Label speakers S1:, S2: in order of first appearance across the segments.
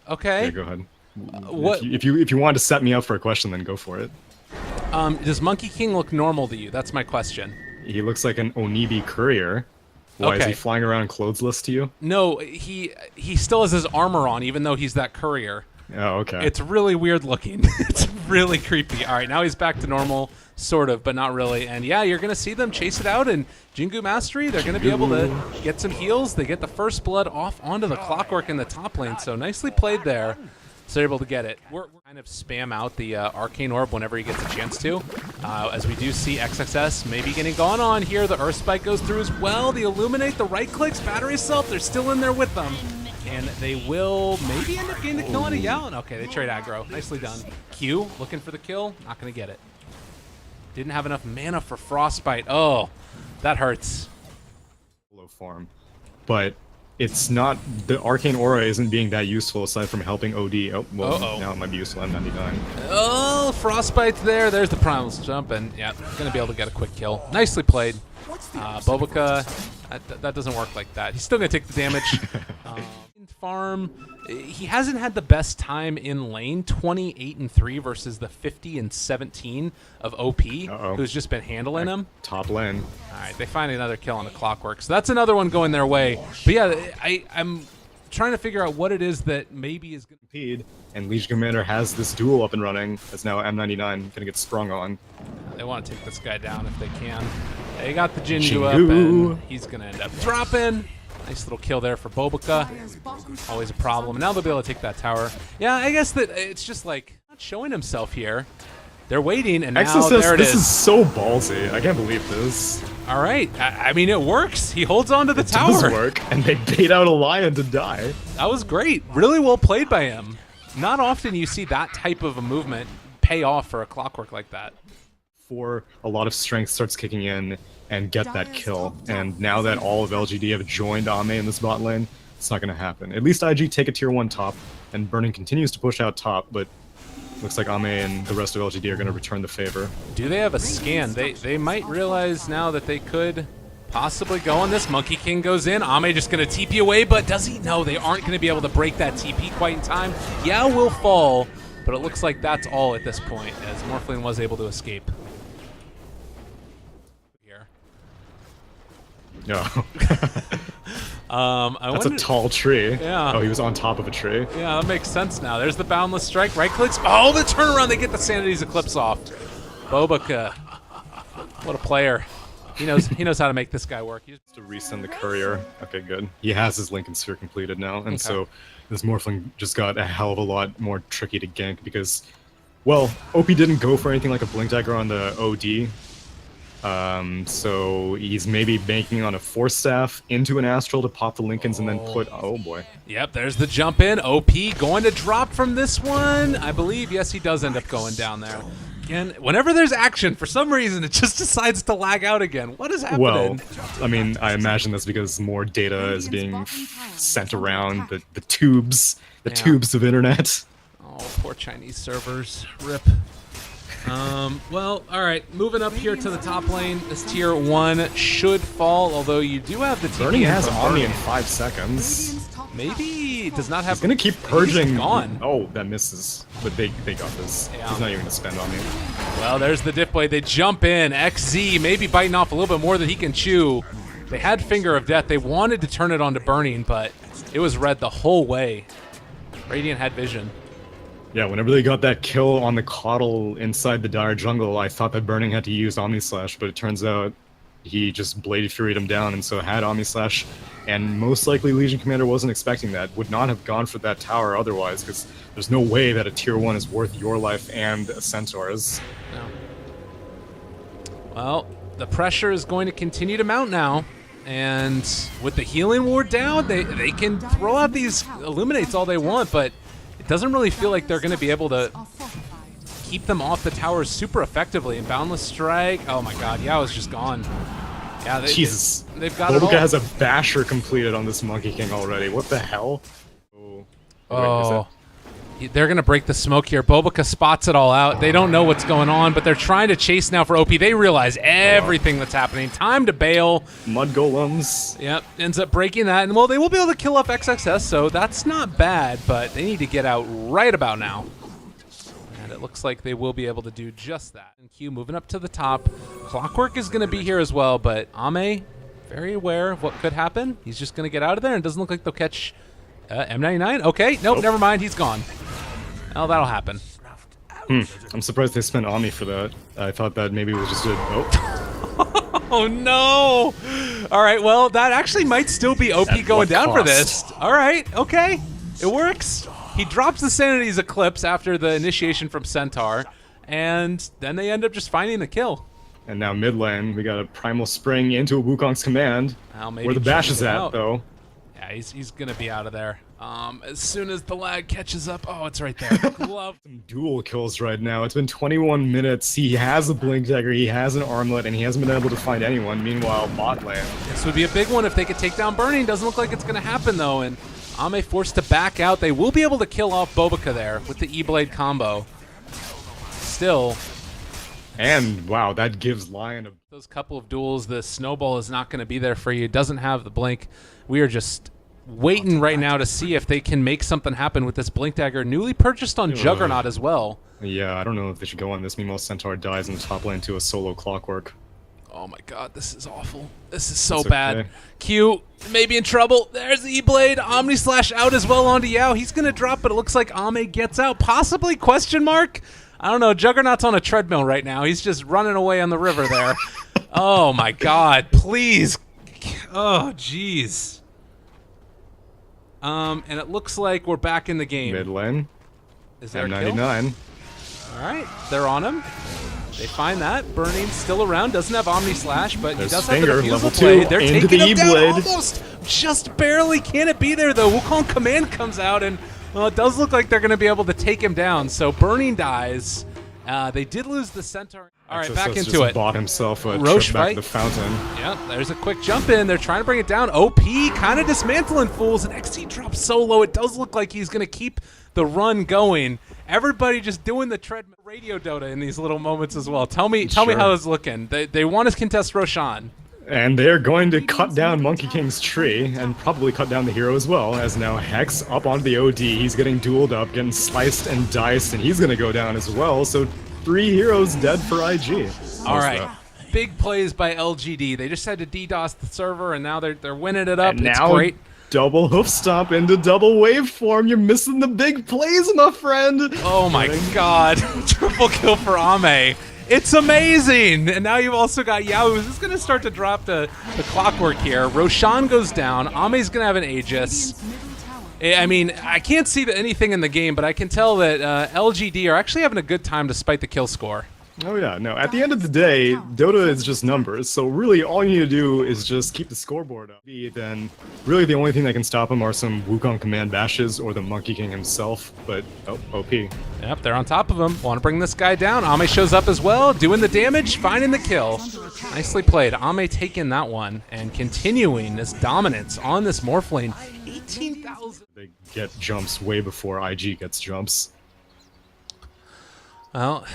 S1: Okay.
S2: Yeah, go ahead.
S1: What
S2: if you want to set me up for a question, then go for it.
S1: Does Monkey King look normal to you? That's my question.
S2: He looks like an Onibi courier. Why is he flying around clothesless to you?
S1: No, he still has his armor on, even though he's that courier.
S2: Oh, okay.
S1: It's really weird looking. It's really creepy. All right, now he's back to normal, sort of, but not really. And yeah, you're going to see them chase it out in Jingu Mastery. They're going to be able to get some heals. They get the first blood off onto the Clockwork in the top lane, so nicely played there. So they're able to get it. We're kind of spam out the Arcane Orb whenever he gets a chance to. As we do see XXS maybe getting gone on here. The Earth Spike goes through as well. The Illuminate, the right clicks, Battery Self, they're still in there with them. And they will maybe end up getting the kill on a Yalan. Okay, they trade aggro. Nicely done. Q looking for the kill. Not going to get it. Didn't have enough mana for Frostbite. Oh, that hurts.
S2: Low farm. But it's not, the Arcane Aura isn't being that useful aside from helping OD. Oh, well, now it might be useful. I'm 99.
S1: Oh, Frostbite's there. There's the Primal's jump, and yeah, going to be able to get a quick kill. Nicely played. Bobica, that doesn't work like that. He's still going to take the damage. Farm, he hasn't had the best time in lane. 28-3 versus the 50-17 of OP, who's just been handling him.
S2: Top lane.
S1: All right, they find another kill on the Clockwork, so that's another one going their way. But yeah, I'm trying to figure out what it is that maybe is going to
S2: impede. And Legion Commander has this duel up and running. That's now M99 going to get sprung on.
S1: They want to take this guy down if they can. They got the Jingu up, and he's going to end up dropping. Nice little kill there for Bobica. Always a problem. Now they'll be able to take that tower. Yeah, I guess that it's just like not showing himself here. They're waiting, and now there it is.
S2: This is so ballsy. I can't believe this.
S1: All right. I mean, it works. He holds on to the tower. It
S2: does work, and they bait out a lion to die.
S1: That was great. Really well played by him. Not often you see that type of a movement pay off for a Clockwork like that.
S2: Before a lot of strength starts kicking in and get that kill. And now that all of LGD have joined Ame in this bot lane, it's not going to happen. At least IG take a tier 1 top, and Burning continues to push out top, but looks like Ame and the rest of LGD are going to return the favor.
S1: Do they have a scan? They might realize now that they could possibly go on this. Monkey King goes in. Ame just going to TP away, but does he? No, they aren't going to be able to break that TP quite in time. Yeah, will fall, but it looks like that's all at this point, as Morphling was able to escape.
S2: No.
S1: That's
S2: a tall tree.
S1: Yeah.
S2: Oh, he was on top of a tree.
S1: Yeah, that makes sense now. There's the Boundless Strike. Right clicks. Oh, the turnaround. They get the Sanity's Eclipse off. Bobica. What a player. He knows how to make this guy work. He just
S2: to resend the courier. Okay, good. He has his Lincoln Sphere completed now, and so this Morphling just got a hell of a lot more tricky to gank because, well, OP didn't go for anything like a Blink Dagger on the OD. So he's maybe banking on a Force Staff into an Astral to pop the Lincolns and then put... Oh, boy.
S1: Yep, there's the jump in. OP going to drop from this one. I believe, yes, he does end up going down there. Again, whenever there's action, for some reason, it just decides to lag out again. What is happening?
S2: Well, I mean, I imagine that's because more data is being sent around the tubes, tubes of internet.
S1: Oh, poor Chinese servers. RIP. Well, alright, moving up here to the top lane. This tier 1 should fall, although you do have the TP.
S2: Burning has Omni in 5 seconds.
S1: Maybe does not have...
S2: He's gonna keep purging.
S1: He's gone.
S2: Oh, that misses. But they got this. Yeah. He's not even gonna spend Omni.
S1: Well, there's the diff blade. They jump in. XZ maybe biting off a little bit more than he can chew. They had Finger of Death. They wanted to turn it onto Burning, but it was red the whole way. Radiant had vision.
S2: Yeah, whenever they got that kill on the Coddle inside the Dire Jungle, I thought that Burning had to use Omni Slash, but it turns out he just Blade Furied him down, and so had Omni Slash, and most likely Legion Commander wasn't expecting that, would not have gone for that tower otherwise, because there's no way that a tier 1 is worth your life and a Centaur's.
S1: No. Well, the pressure is going to continue to mount now, and with the healing ward down, they can throw out these Illuminates all they want, but it doesn't really feel like they're going to be able to keep them off the towers super effectively. And Boundless Strike, oh my god, Yao's just gone. Yeah,
S2: Jesus.
S1: They've got it all.
S2: Bobica has a Basher completed on this Monkey King already. What the hell?
S1: Oh, They're going to break the smoke here. Bobica spots it all out. They don't know what's going on, but they're trying to chase now for OP. They realize everything that's happening. Time to bail.
S2: Mud golems.
S1: Yep, ends up breaking that. And, well, they will be able to kill off XXS, so that's not bad, but they need to get out right about now. And it looks like they will be able to do just that. And Q moving up to the top. Clockwork is going to be here as well, but Ame, very aware of what could happen. He's just going to get out of there, and it doesn't look like they'll catch M99. Okay, nope, never mind. He's gone. Well, that'll happen.
S2: I'm surprised they spent Ami for that. I thought that maybe it was just a... Oh.
S1: Oh, no. All right, well, that actually might still be OP going down for this. All right, okay. It works. He drops the Sanity's Eclipse after the initiation from Centaur, and then they end up just finding the kill.
S2: And now mid lane, we got a Primal Spring into a Wukong's command.
S1: Well, maybe
S2: where the bash is at,
S1: out.
S2: though.
S1: Yeah, he's going to be out of there. As soon as the lag catches up. Oh, it's right there. Glove.
S2: Some dual kills right now. It's been 21 minutes. He has a Blink Dagger, he has an Armlet, and he hasn't been able to find anyone. Meanwhile, bot lane.
S1: This would be a big one if they could take down Burning. Doesn't look like it's going to happen, though. And Ame forced to back out. They will be able to kill off Bobica there with the E-Blade combo. Still.
S2: And, wow, that gives Lion a...
S1: Those couple of duels, the snowball is not going to be there for you. It doesn't have the blink. We are just waiting right now to see if they can make something happen with this Blink Dagger. Newly purchased on Juggernaut as well.
S2: Yeah, I don't know if they should go on this. Meanwhile, Centaur dies in the top lane to a solo Clockwork.
S1: Oh my god, this is awful. This is so
S2: It's
S1: bad.
S2: okay.
S1: Q may be in trouble. There's the E-Blade. Omni Slash out as well onto Yao. He's going to drop, but it looks like Ame gets out. Possibly, question mark? I don't know. Juggernaut's on a treadmill right now. He's just running away on the river there. Oh my god, please. Oh, jeez. And it looks like we're back in the game.
S2: Mid lane.
S1: Is there a kill?
S2: M99.
S1: All right, they're on him. They find that. Burning still around. Doesn't have Omni Slash, but
S2: There's
S1: he does
S2: Finger,
S1: have the
S2: level
S1: Refusal Blade.
S2: 2,
S1: They're
S2: into
S1: taking
S2: the
S1: him down
S2: E-Blade.
S1: almost. Just barely. Can it be there, though? Wukong Command comes out, and, well, it does look like they're going to be able to take him down. So Burning dies. They did lose the Centaur. All right, back into it.
S2: Bought himself a
S1: Roche
S2: trip back
S1: fight.
S2: to the fountain.
S1: Yeah, there's a quick jump in. They're trying to bring it down. OP kind of dismantling fools, and XT drops so low. It does look like he's going to keep the run going. Everybody just doing the treadmill radio Dota in these little moments as well. Tell me how it's looking. They want to contest Roshan.
S2: And they're going to cut down Monkey King's tree, and probably cut down the hero as well, as now Hex up onto the OD. He's getting dueled up, getting sliced and diced, and he's going to go down as well. So 3 heroes dead for IG.
S1: All right. Big plays by LGD. They just had to DDoS the server, and now they're winning it up.
S2: And
S1: it's
S2: now,
S1: great.
S2: double hoof stomp into double waveform. You're missing the big plays, my friend.
S1: Oh my god. Triple kill for Ame. It's amazing! And now you've also got Yao, who's just going to start to drop the Clockwork here. Roshan goes down. Ame's going to have an Aegis. I mean, I can't see anything in the game, but I can tell that LGD are actually having a good time despite the kill score.
S2: Oh yeah, no, at the end of the day, Dota is just numbers, so really all you need to do is just keep the scoreboard up. Then really the only thing that can stop him are some Wukong command bashes or the Monkey King himself, but oh, OP.
S1: Yep, they're on top of him. Want to bring this guy down. Ame shows up as well, doing the damage, finding the kill. Nicely played. Ame taking that one and continuing this dominance on this Morph lane. 18,000.
S2: They get jumps way before IG gets jumps.
S1: Well,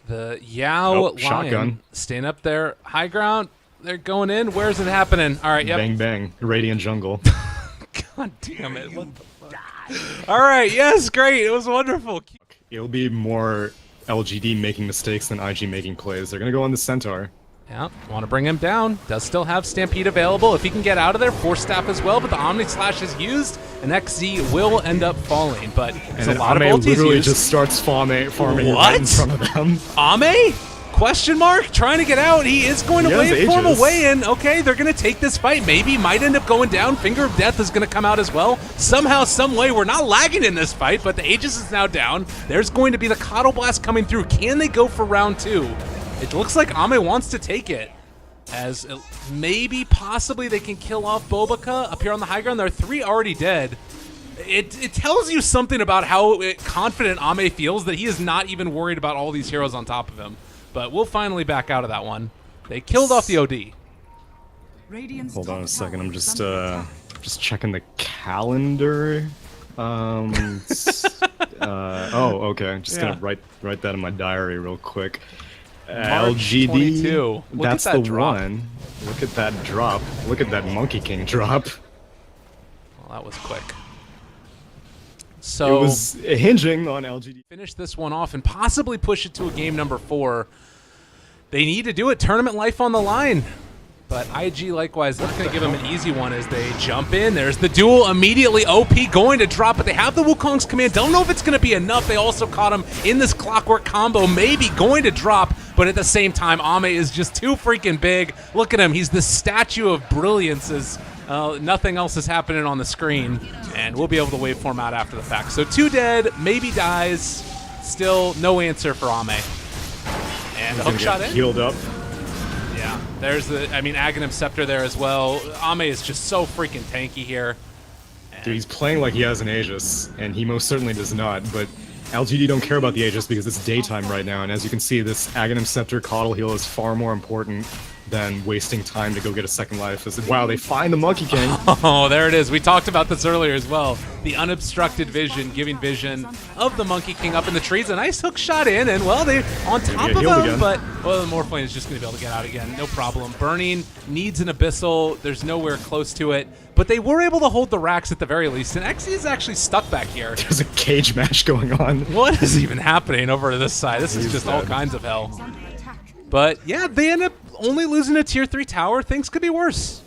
S1: the Yao Lion
S2: shotgun.
S1: staying up there. High ground. They're going in. Where's it happening? All right, yep.
S2: Bang bang. Radiant jungle.
S1: God damn it. What the fuck? All right, yes, great. It was wonderful.
S2: It'll be more LGD making mistakes than IG making plays. They're gonna go on the Centaur.
S1: Yeah, want to bring him down. Does still have Stampede available. If he can get out of there, Force Staff as well, but the Omni Slash is used, and XZ will end up falling. But it's a lot of ultis
S2: literally
S1: used.
S2: just starts farming right in front of them.
S1: Ame? Question mark? Trying to get out. He is going to waveform away in. Okay, they're going to take this fight. Maybe might end up going down. Finger of Death is going to come out as well. Somehow, some way, we're not lagging in this fight, but the Aegis is now down. There's going to be the Coddle Blast coming through. Can they go for round 2? It looks like Ame wants to take it. As maybe, possibly, they can kill off Bobica up here on the high ground. There are 3 already dead. It tells you something about how confident Ame feels that he is not even worried about all these heroes on top of him. But we'll finally back out of that one. They killed off the OD.
S2: Hold on a second. I'm just checking the calendar. okay. Just gonna write that in my diary real quick.
S1: March
S2: LGD.
S1: 22. Look
S2: That's
S1: at that
S2: the
S1: drop.
S2: one. Look at that drop. Look at that Monkey King drop.
S1: Well, that was quick. So
S2: It was hinging on LGD.
S1: finish this one off and possibly push it to a game number 4. They need to do it. Tournament life on the line. But IG likewise not going to give them an easy one as they jump in. There's the duel immediately. OP going to drop, but they have the Wukong's command. Don't know if it's going to be enough. They also caught him in this clockwork combo. Maybe going to drop, but at the same time, Ame is just too freaking big. Look at him. He's the statue of brilliance as nothing else is happening on the screen. And we'll be able to waveform out after the fact. So 2 dead, maybe dies. Still no answer for Ame. And the hook shot in.
S2: Healed up.
S1: Yeah, there's the, Aghanim Scepter there as well. Ame is just so freaking tanky here.
S2: Dude, he's playing like he has an Aegis, and he most certainly does not, but LGD don't care about the Aegis because it's daytime right now, and as you can see, this Aghanim Scepter Coddle Heal is far more important than wasting time to go get a second life. Wow, they find the Monkey King.
S1: Oh, there it is. We talked about this earlier as well. The unobstructed vision, giving vision of the Monkey King up in the trees. A nice hook shot in, and well, they're on top of him,
S2: again.
S1: but well, the Morphling is just going to be able to get out again. No problem. Burning needs an Abyssal. There's nowhere close to it, but they were able to hold the racks at the very least, and XE is actually stuck back here.
S2: There's a cage match going on.
S1: What is even happening over to this side? This is
S2: He's
S1: just
S2: dead.
S1: all kinds of hell. But yeah, they end up only losing a tier 3 tower. Things could be worse.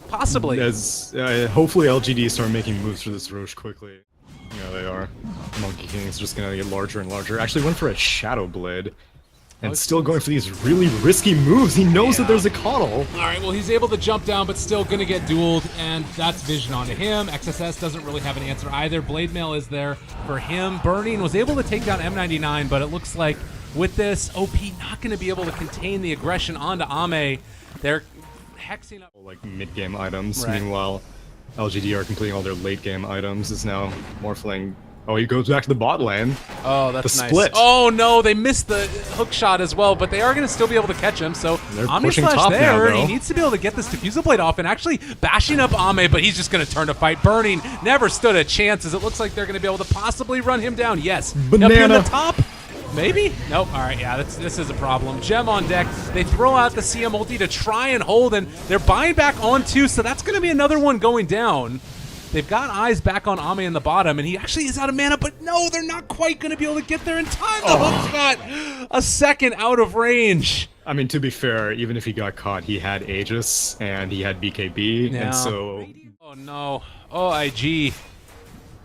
S1: Possibly.
S2: As hopefully LGD start making moves for this Roche quickly. Yeah, they are. Monkey King is just gonna get larger and larger. Actually went for a Shadow Blade. And still going for these really risky moves. He knows that there's a Coddle.
S1: All right, well, he's able to jump down, but still going to get dueled, and that's vision onto him. XSS doesn't really have an answer either. Blade Mail is there for him. Burning was able to take down M99, but it looks like with this, OP not going to be able to contain the aggression onto Ame. They're hexing up.
S2: Like mid-game items.
S1: Right.
S2: Meanwhile, LGD are completing all their late-game items. Is now Morphling. Oh, he goes back to the bot lane.
S1: Oh, that's
S2: The
S1: nice.
S2: split.
S1: Oh, no, they missed the hook shot as well, but they are going to still be able to catch him. So
S2: They're
S1: Omni
S2: pushing
S1: Slash
S2: top now,
S1: there.
S2: though.
S1: He needs to be able to get this Diffusal Blade off and actually bashing up Ame, but he's just going to turn to fight. Burning never stood a chance as it looks like they're going to be able to possibly run him down. Yes.
S2: Banana.
S1: Up here in the top. Maybe? Nope. All right, yeah, this is a problem. Gem on deck. They throw out the CM ulti to try and hold, and they're buying back on 2, so that's going to be another one going down. They've got eyes back on Ame in the bottom, and he actually is out of mana, but no, they're not quite going to be able to get there in time. The hook shot, a second out of range.
S2: I mean, to be fair, even if he got caught, he had Aegis and he had BKB,
S1: Yeah.
S2: and so...
S1: Oh, no. Oh, IG.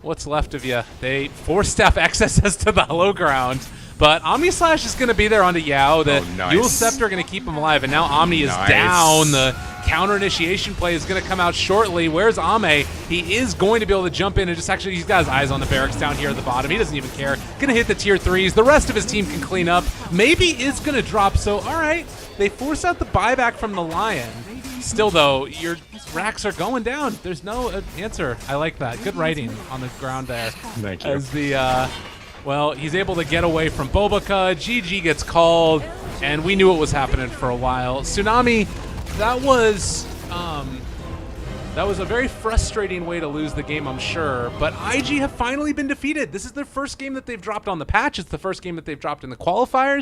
S1: What's left of you? They force-staff XSS to the low ground. But Omni Slash is going to be there onto Yao. The
S2: nice.
S1: Dual Scepter going to keep him alive, and now Omni is
S2: Nice.
S1: down. The counter initiation play is going to come out shortly. Where's Ame? He is going to be able to jump in and just actually, he's got his eyes on the barracks down here at the bottom. He doesn't even care. Going to hit the tier 3s. The rest of his team can clean up. Maybe is going to drop. So, all right, they force out the buyback from the Lion. Still, though, your racks are going down. There's no answer. I like that. Good writing on the ground there.
S2: Thank you.
S1: As the, well, he's able to get away from Bobaka. GG gets called, and we knew it was happening for a while. Tsunami, that was a very frustrating way to lose the game, I'm sure. But IG have finally been defeated. This is their first game that they've dropped on the patch. It's the first game that they've dropped in the qualifiers.